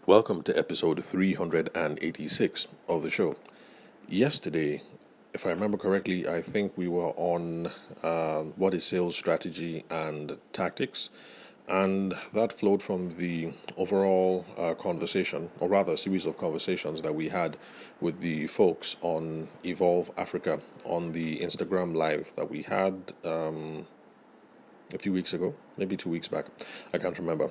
Welcome to episode 386 of the show. Yesterday, if I remember correctly, I think we were on what is sales strategy and tactics, and that flowed from the overall conversation, or rather, a series of conversations that we had with the folks on Evolve Africa on the Instagram live that we had a few weeks ago, maybe 2 weeks back. I can't remember.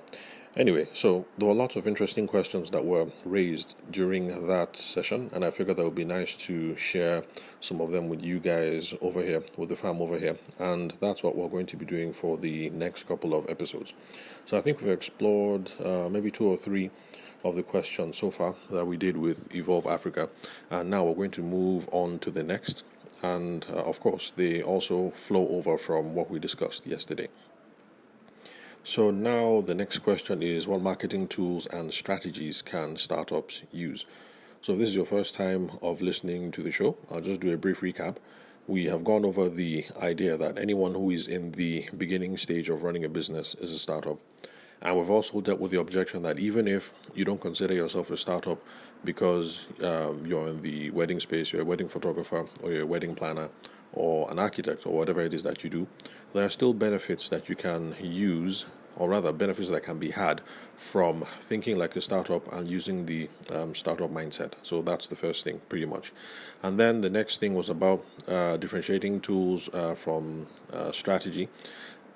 Anyway, so there were lots of interesting questions that were raised during that session, and I figured that would be nice to share some of them with you guys over here, with the fam over here, and that's what we're going to be doing for the next couple of episodes. So I think we've explored maybe two or three of the questions so far that we did with Evolve Africa, and now we're going to move on to the next. And of course, they also flow over from what we discussed yesterday. So now the next question is, what marketing tools and strategies can startups use? So if this is your first time of listening to the show, I'll just do a brief recap. We have gone over the idea that anyone who is in the beginning stage of running a business is a startup. And we've also dealt with the objection that even if you don't consider yourself a startup because you're in the wedding space, you're a wedding photographer, or you're a wedding planner, or an architect, or whatever it is that you do, there are still benefits that you can use, or rather benefits that can be had from thinking like a startup and using the startup mindset. So that's the first thing, pretty much. And then the next thing was about differentiating tools from strategy.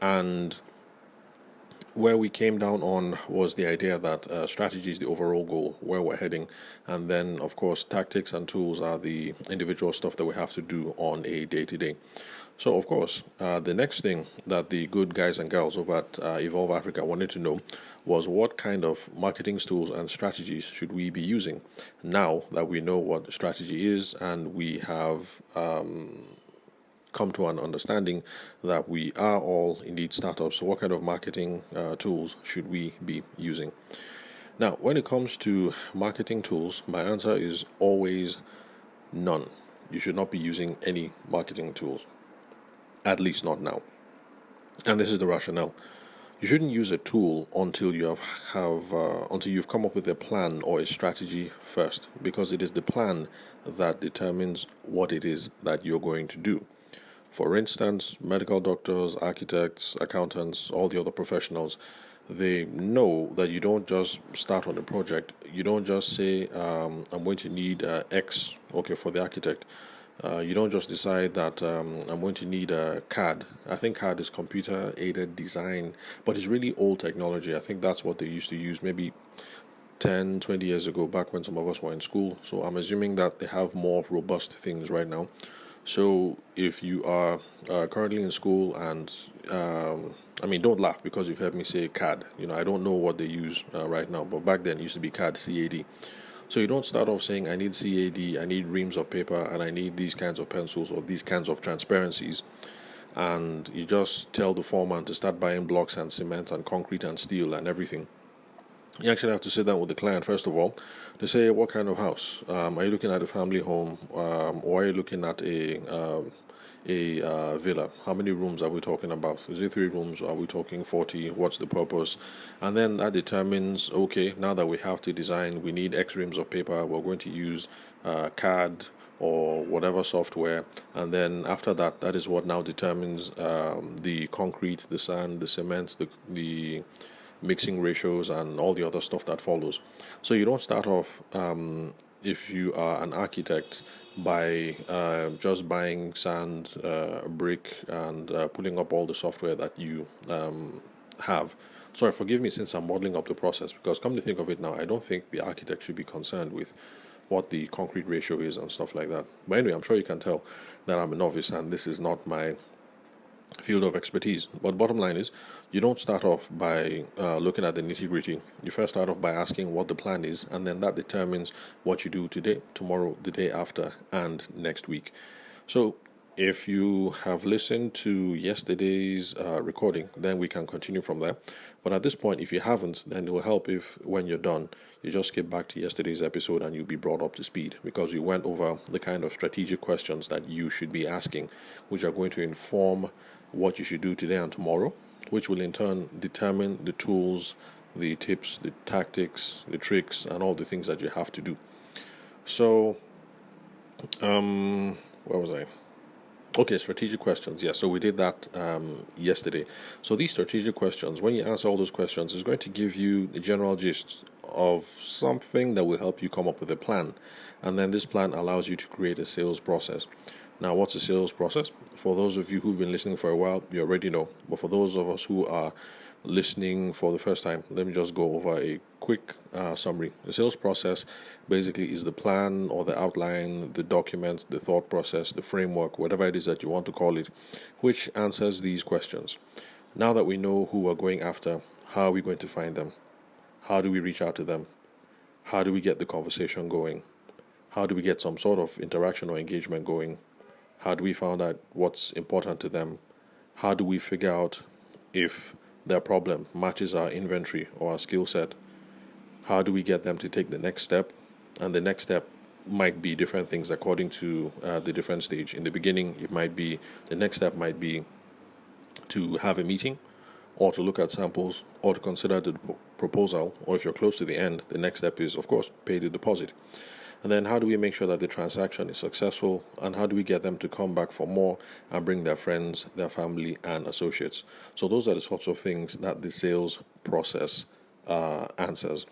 And where we came down on was the idea that strategy is the overall goal, where we're heading, and then, of course, tactics and tools are the individual stuff that we have to do on a day-to-day. So, of course, the next thing that the good guys and girls over at Evolve Africa wanted to know was what kind of marketing tools and strategies should we be using now that we know what strategy is and we have come to an understanding that we are all indeed startups. So what kind of marketing tools should we be using? Now, when it comes to marketing tools, my answer is always none. You should not be using any marketing tools, at least not now. And this is the rationale. You shouldn't use a tool until you until you've come up with a plan or a strategy first, because it is the plan that determines what it is that you're going to do. For instance, medical doctors, architects, accountants, all the other professionals, they know that you don't just start on a project. You don't just say, I'm going to need X, okay, for the architect. You don't just decide that I'm going to need a CAD. I think CAD is computer aided design, but it's really old technology. I think that's what they used to use maybe 10, 20 years ago, back when some of us were in school. So I'm assuming that they have more robust things right now. So if you are currently in school and, don't laugh because you've heard me say CAD. I don't know what they use right now, but back then it used to be CAD, CAD. So you don't start off saying, I need CAD, I need reams of paper, and I need these kinds of pencils or these kinds of transparencies. And you just tell the foreman to start buying blocks and cement and concrete and steel and everything. You actually have to sit down with the client first of all to say, what kind of house? Are you looking at a family home, or are you looking at a villa? How many rooms are we talking about? Is it 3 rooms? Are we talking 40? What's the purpose? And then that determines, okay, now that we have to design, we need X reams of paper. We're going to use CAD or whatever software, and then after that, that is what now determines the concrete, the sand, the cement, the mixing ratios, and all the other stuff that follows. So you don't start off, if you are an architect, by just buying sand, brick, and pulling up all the software that you have. Sorry, forgive me since I'm modeling up the process, because come to think of it now, I don't think the architect should be concerned with what the concrete ratio is and stuff like that. But anyway, I'm sure you can tell that I'm a novice and this is not my field of expertise. But bottom line is, you don't start off by looking at the nitty gritty. You first start off by asking what the plan is, and then that determines what you do today, tomorrow, the day after, and next week. So if you have listened to yesterday's recording, then we can continue from there. But at this point, if you haven't, then it will help if when you're done, you just skip back to yesterday's episode and you'll be brought up to speed, because we went over the kind of strategic questions that you should be asking, which are going to inform what you should do today and tomorrow, which will in turn determine the tools the tips, the tactics, the tricks, and all the things that you have to do. So, where was I? Okay, strategic questions. Yeah, so we did that yesterday. So these strategic questions, when you answer all those questions, is going to give you a general gist of something that will help you come up with a plan. And then this plan allows you to create a sales process. Now, what's a sales process? For those of you who've been listening for a while, you already know. But for those of us who are listening for the first time, let me just go over a quick summary. The sales process basically is the plan or the outline, the document, the thought process, the framework, whatever it is that you want to call it, which answers these questions. Now that we know who we're going after, how are we going to find them? How do we reach out to them? How do we get the conversation going? How do we get some sort of interaction or engagement going? How do we find out what's important to them? How do we figure out if their problem matches our inventory or our skill set? How do we get them to take the next step? And the next step might be different things according to the different stage. In the beginning, the next step might be to have a meeting, or to look at samples, or to consider the proposal, or if you're close to the end, the next step is, of course, pay the deposit. And then how do we make sure that the transaction is successful, and how do we get them to come back for more and bring their friends, their family, and associates? So those are the sorts of things that the sales process answers.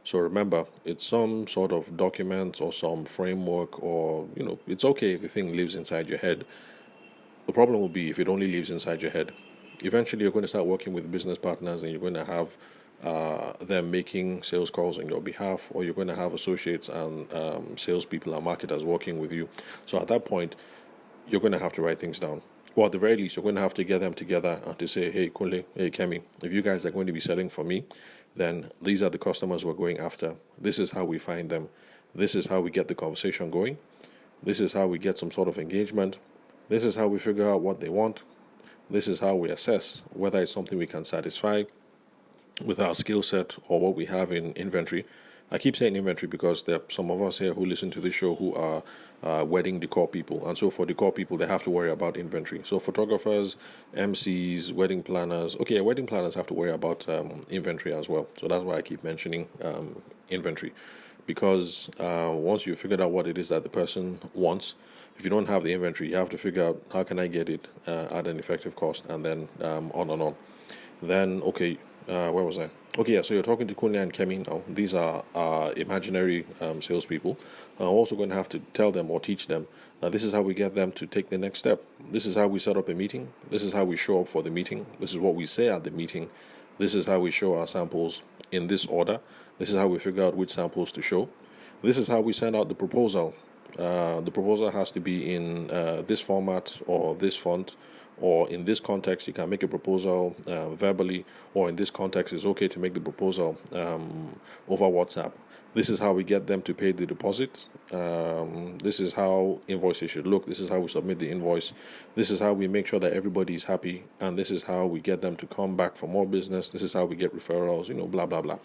So remember, it's some sort of document or some framework, or, it's okay if the thing lives inside your head. The problem will be if it only lives inside your head. Eventually, you're going to start working with business partners, and you're going to have them making sales calls on your behalf, or you're going to have associates and salespeople and marketers working with you. So at that point, you're going to have to write things down. Or at the very least, you're going to have to get them together and to say, hey, Kunle, hey, Kemi, if you guys are going to be selling for me, then these are the customers we're going after. This is how we find them. This is how we get the conversation going. This is how we get some sort of engagement. This is how we figure out what they want. This is how we assess whether it's something we can satisfy with our skill set or what we have in inventory. I keep saying inventory because there are some of us here who listen to this show who are wedding decor people. And so for decor people, they have to worry about inventory. So photographers, MCs, wedding planners. Okay, wedding planners have to worry about inventory as well. So that's why I keep mentioning inventory. Because once you've figured out what it is that the person wants, if you don't have the inventory, you have to figure out how can I get it at an effective cost, and then on and on. Then, okay, where was I? Okay, yeah, so you're talking to Kunle and Kemi now. These are imaginary salespeople. I'm also going to have to tell them or teach them that this is how we get them to take the next step. This is how we set up a meeting. This is how we show up for the meeting. This is what we say at the meeting. This is how we show our samples in this order. This is how we figure out which samples to show. This is how we send out the proposal. The proposal has to be in this format or this font, or in this context you can make a proposal verbally, or in this context it's okay to make the proposal over WhatsApp. This is how we get them to pay the deposit. This is how invoices should look. This is how we submit the invoice. This is how we make sure that everybody is happy, and this is how we get them to come back for more business. This is how we get referrals, blah blah blah.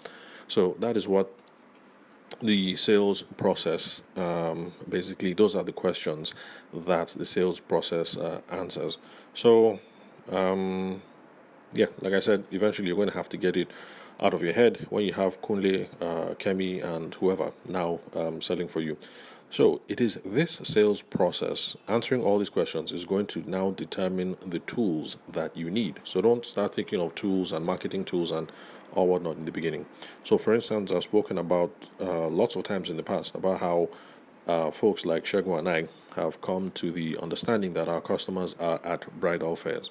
So that is what the sales process, basically, those are the questions that the sales process answers. So, yeah, like I said, eventually you're going to have to get it out of your head when you have Kunle, Kemi, and whoever now selling for you. So it is this sales process, answering all these questions, is going to now determine the tools that you need. So don't start thinking of tools and marketing tools and or whatnot in the beginning. So for instance, I've spoken about lots of times in the past about how folks like Shego and I have come to the understanding that our customers are at bridal fairs.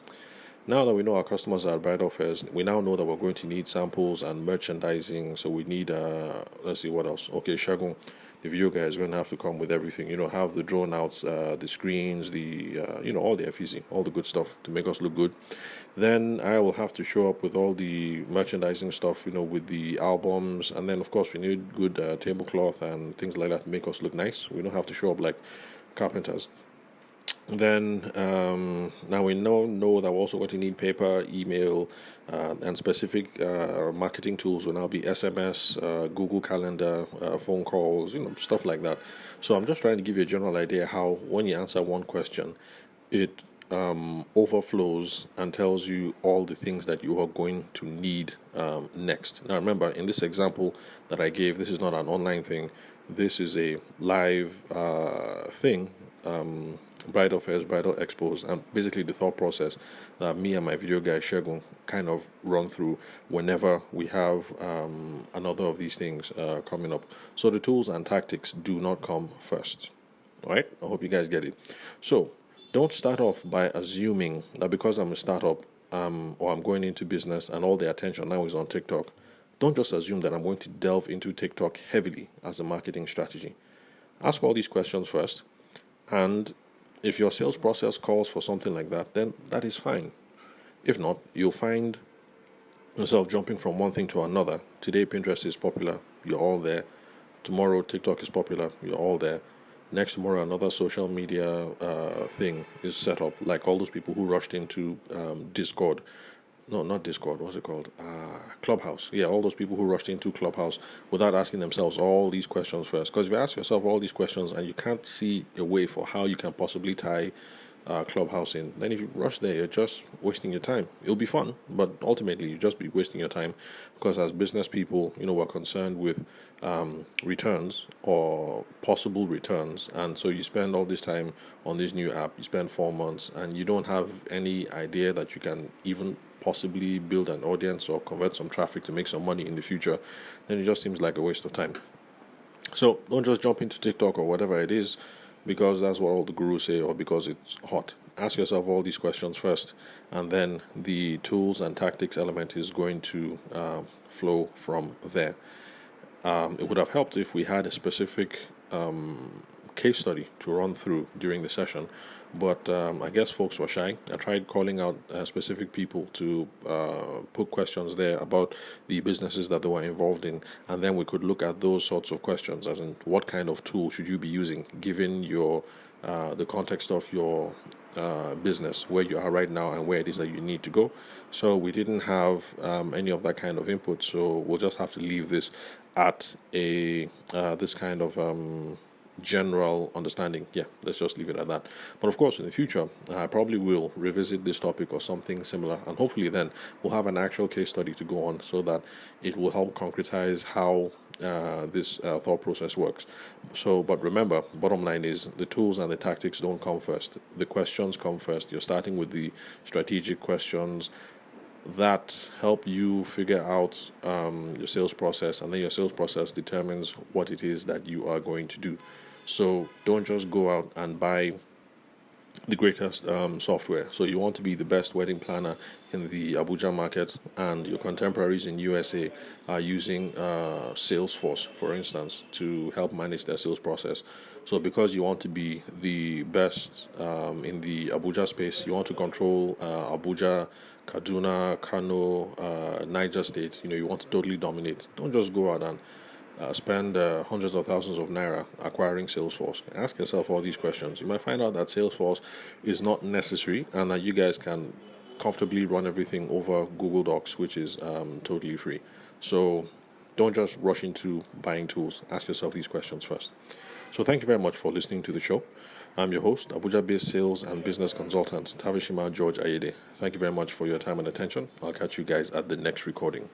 Now that we know our customers are at bridal fairs, we now know that we're going to need samples and merchandising. So we need, let's see what else. Okay, Shagun, the video guy is going to have to come with everything. Have the drone outs, the screens, the all the FEC, all the good stuff to make us look good. Then I will have to show up with all the merchandising stuff, with the albums, and then of course we need good tablecloth and things like that to make us look nice. We don't have to show up like carpenters. Then now we know that we're also going to need paper, email, and specific marketing tools will now be SMS, Google Calendar, phone calls, stuff like that. So I'm just trying to give you a general idea how when you answer one question, it overflows and tells you all the things that you are going to need next. Now, remember, in this example that I gave, this is not an online thing. This is a live thing, bridal fairs, bridal expos, and basically the thought process that me and my video guy Shegun kind of run through whenever we have another of these things coming up. So the tools and tactics do not come first. All right, I hope you guys get it. So don't start off by assuming that because I'm a startup or I'm going into business and all the attention now is on TikTok. Don't just assume that I'm going to delve into TikTok heavily as a marketing strategy. Ask all these questions first, and if your sales process calls for something like that, then that is fine. If not, you'll find yourself jumping from one thing to another. Today, Pinterest is popular, you're all there. Tomorrow, TikTok is popular, you're all there. Next tomorrow, another social media thing is set up, like all those people who rushed into Discord. No, not Discord. What's it called? Clubhouse. Yeah, all those people who rushed into Clubhouse without asking themselves all these questions first. Because if you ask yourself all these questions and you can't see a way for how you can possibly tie Clubhouse in, then if you rush there, you're just wasting your time. It'll be fun, but ultimately you just be wasting your time. Because as business people, we're concerned with returns or possible returns, and so you spend all this time on this new app. You spend 4 months, and you don't have any idea that you can even possibly build an audience or convert some traffic to make some money in the future. Then it just seems like a waste of time. So don't just jump into TikTok or whatever it is because that's what all the gurus say or because it's hot. Ask yourself all these questions first, and then the tools and tactics element is going to flow from there. It would have helped if we had a specific case study to run through during the session, but I guess folks were shy. I tried calling out specific people to put questions there about the businesses that they were involved in, and then we could look at those sorts of questions, as in what kind of tool should you be using given your the context of your business, where you are right now and where it is that you need to go. So we didn't have any of that kind of input, so we'll just have to leave this at a this kind of general understanding. Yeah, let's just leave it at that. But of course, in the future, I probably will revisit this topic or something similar, and hopefully then we'll have an actual case study to go on so that it will help concretize how this thought process works. So, but remember, bottom line is the tools and the tactics don't come first. The questions come first. You're starting with the strategic questions that help you figure out your sales process, and then your sales process determines what it is that you are going to do. So don't just go out and buy the greatest software. So you want to be the best wedding planner in the Abuja market, and your contemporaries in USA are using Salesforce, for instance, to help manage their sales process. So because you want to be the best in the Abuja space, you want to control Abuja, Kaduna, Kano, Niger State, you want to totally dominate. Don't just go out and spend hundreds of thousands of naira acquiring Salesforce. Ask yourself all these questions. You might find out that Salesforce is not necessary and that you guys can comfortably run everything over Google Docs, which is totally free. So don't just rush into buying tools. Ask yourself these questions first. So thank you very much for listening to the show. I'm your host, Abuja-based sales and business consultant, Tavishima George Ayede. Thank you very much for your time and attention. I'll catch you guys at the next recording.